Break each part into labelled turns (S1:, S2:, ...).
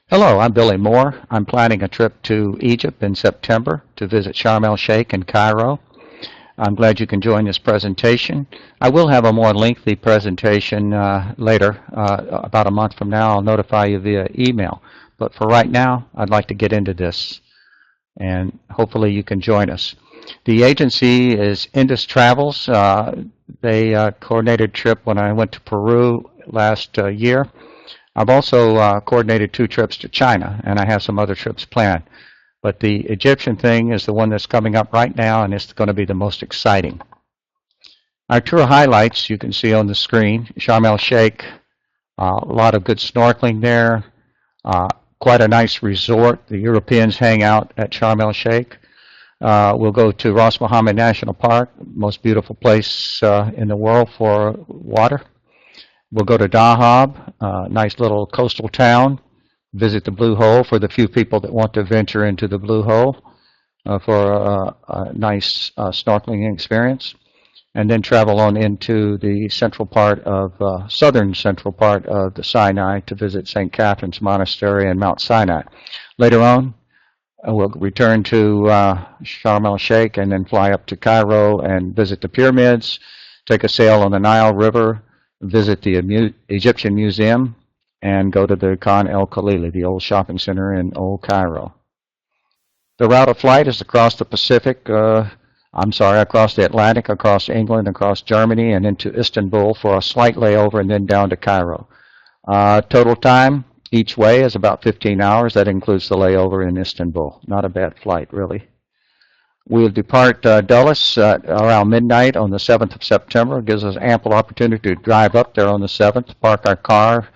S1: Hello, I'm Billy Moore. I'm planning a trip to Egypt in September to visit Sharm el-Sheikh and Cairo. I'm glad you can join this presentation. I will have a more lengthy presentation later, about a month from now. I'll notify you via email. But for right now, I'd like to get into this, and hopefully you can join us. The agency is Indus Travels. They coordinated a trip when I went to Peru last year. I've also coordinated 2 trips to China, and I have some other trips planned. But the Egyptian thing is the one that's coming up right now, and it's going to be the most exciting. Our tour highlights you can see on the screen. Sharm el-Sheikh, a lot of good snorkeling there, quite a nice resort. The Europeans hang out at Sharm el-Sheikh. We'll go to Ras Mohammed National Park, most beautiful place in the world for water. We'll go to Dahab, a nice little coastal town, visit the Blue Hole for the few people that want to venture into the Blue Hole for a nice snorkeling experience, and then travel on into the central part of, southern central part of the Sinai to visit St. Catherine's Monastery and Mount Sinai. Later on, we'll return to Sharm el-Sheikh and then fly up to Cairo and visit the pyramids, take a sail on the Nile River, visit the Egyptian Museum, and go to the Khan el-Khalili, the old shopping center in Old Cairo. The route of flight is across the Pacific, across the Atlantic, across England, across Germany, and into Istanbul for a slight layover and then down to Cairo. Total time each way is about 15 hours. That includes the layover in Istanbul. Not a bad flight, really. We'll depart Dulles around midnight on the 7th of September. It gives us ample opportunity to drive up there on the 7th, park our car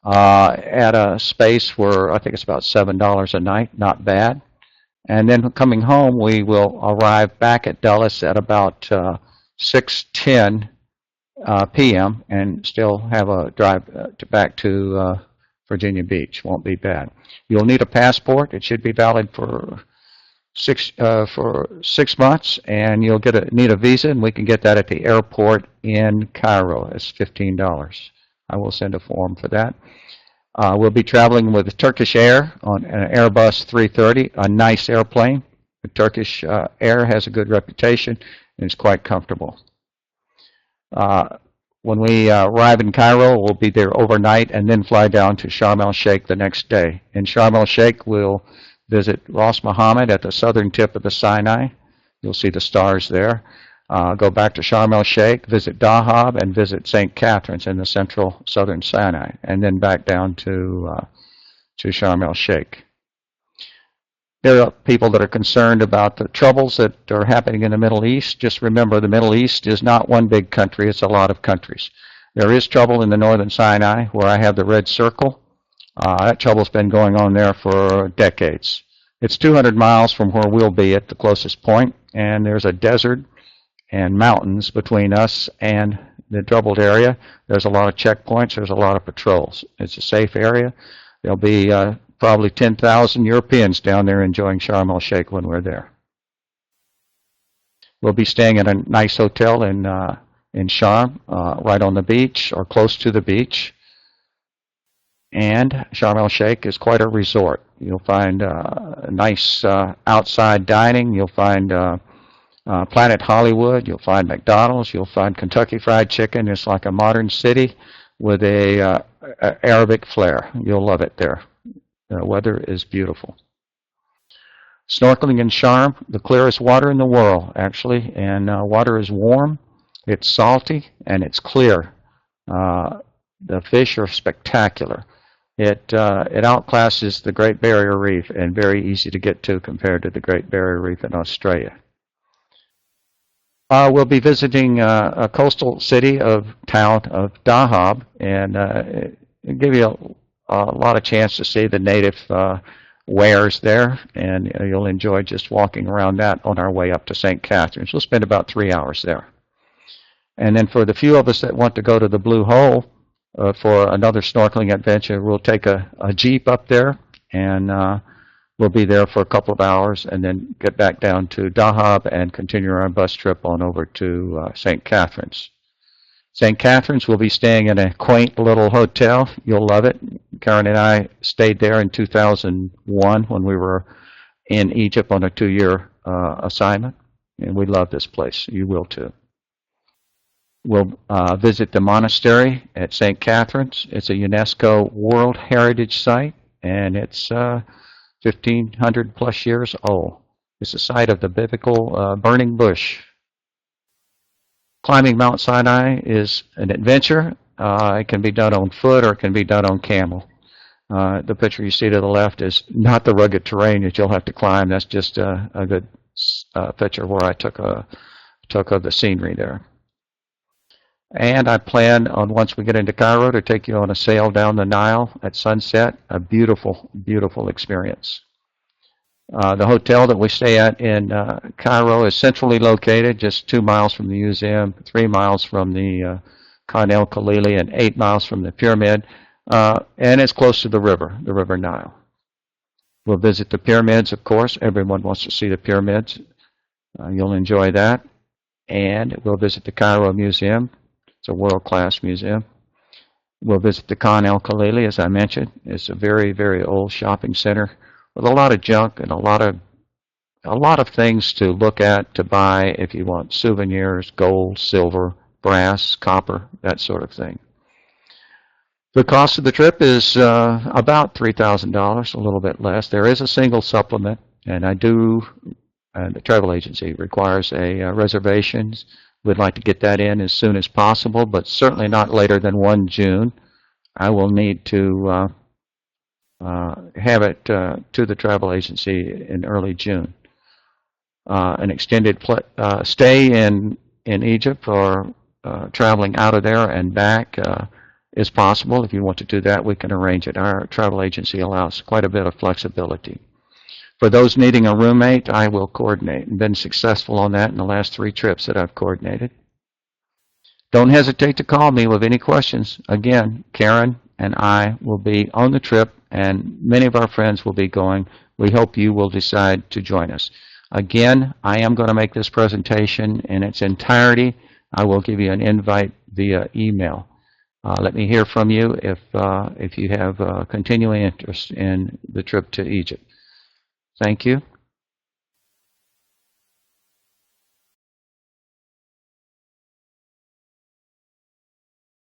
S1: at a space where I think it's about $7 a night, not bad. And then coming home, we will arrive back at Dulles at about 6:10 p.m. and still have a drive back to Virginia Beach. Won't be bad. You'll need a passport. It should be valid for 6 months, and you'll need a visa, and we can get that at the airport in Cairo. It's $15. I will send a form for that. We'll be traveling with Turkish Air on an Airbus 330, a nice airplane. The Turkish Air has a good reputation and is quite comfortable. When we arrive in Cairo, we'll be there overnight and then fly down to Sharm el-Sheikh the next day. In Sharm el-Sheikh, we'll visit Ras Mohammed at the southern tip of the Sinai. You'll see the stars there. Go back to Sharm el-Sheikh, visit Dahab, and visit St. Catherine's in the central southern Sinai, and then back down to Sharm el-Sheikh. There are people that are concerned about the troubles that are happening in the Middle East. Just remember, the Middle East is not one big country, it's a lot of countries. There is trouble in the northern Sinai, where I have the red circle. That trouble's been going on there for decades. It's 200 miles from where we'll be at the closest point, and there's a desert and mountains between us and the troubled area. There's a lot of checkpoints. There's a lot of patrols. It's a safe area. There'll be probably 10,000 Europeans down there enjoying Sharm el-Sheikh when we're there. We'll be staying at a nice hotel in Sharm, right on the beach or close to the beach. And Sharm el-Sheikh is quite a resort. You'll find nice outside dining. You'll find Planet Hollywood. You'll find McDonald's. You'll find Kentucky Fried Chicken. It's like a modern city with a Arabic flair. You'll love it there. The weather is beautiful. Snorkeling in Sharm, the clearest water in the world, actually, and water is warm, it's salty, and it's clear. The fish are spectacular. It outclasses the Great Barrier Reef and very easy to get to compared to the Great Barrier Reef in Australia. We'll be visiting a coastal town of Dahab, and give you a lot of chance to see the native wares there, and you'll enjoy just walking around that on our way up to St. Catherine's. We'll spend about 3 hours there. And then for the few of us that want to go to the Blue Hole for another snorkeling adventure, we'll take a Jeep up there, and we'll be there for a couple of hours and then get back down to Dahab and continue our bus trip on over to St. Catherine's. St. Catherine's, we'll be staying in a quaint little hotel. You'll love it. Karen and I stayed there in 2001 when we were in Egypt on a 2-year assignment, and we love this place. You will too. We'll visit the monastery at St. Catherine's. It's a UNESCO World Heritage Site, and it's 1,500 plus years old. It's the site of the biblical burning bush. Climbing Mount Sinai is an adventure. It can be done on foot or it can be done on camel. The picture you see to the left is not the rugged terrain that you'll have to climb. That's just a good picture where I took of the scenery there. And I plan on, once we get into Cairo, to take you on a sail down the Nile at sunset. A beautiful, beautiful experience. The hotel that we stay at in Cairo is centrally located, just 2 miles from the museum, 3 miles from the Khan el-Khalili, and 8 miles from the pyramid. And it's close to the River Nile. We'll visit the pyramids, of course. Everyone wants to see the pyramids. You'll enjoy that. And we'll visit the Cairo Museum. It's a world-class museum. We'll visit the Khan el-Khalili, as I mentioned. It's a very, very old shopping center with a lot of junk and a lot of things to look at, to buy if you want souvenirs, gold, silver, brass, copper, that sort of thing. The cost of the trip is about $3,000, a little bit less. There is a single supplement, and the travel agency requires a reservations. We'd like to get that in as soon as possible, but certainly not later than 1 June. I will need to have it to the travel agency in early June. An extended stay in Egypt or traveling out of there and back is possible. If you want to do that, we can arrange it. Our travel agency allows quite a bit of flexibility. For those needing a roommate, I will coordinate, and been successful on that in the last 3 trips that I've coordinated. Don't hesitate to call me with any questions. Again, Karen and I will be on the trip, and many of our friends will be going. We hope you will decide to join us. Again, I am going to make this presentation in its entirety. I will give you an invite via email. Let me hear from you if you have continuing interest in the trip to Egypt. Thank you.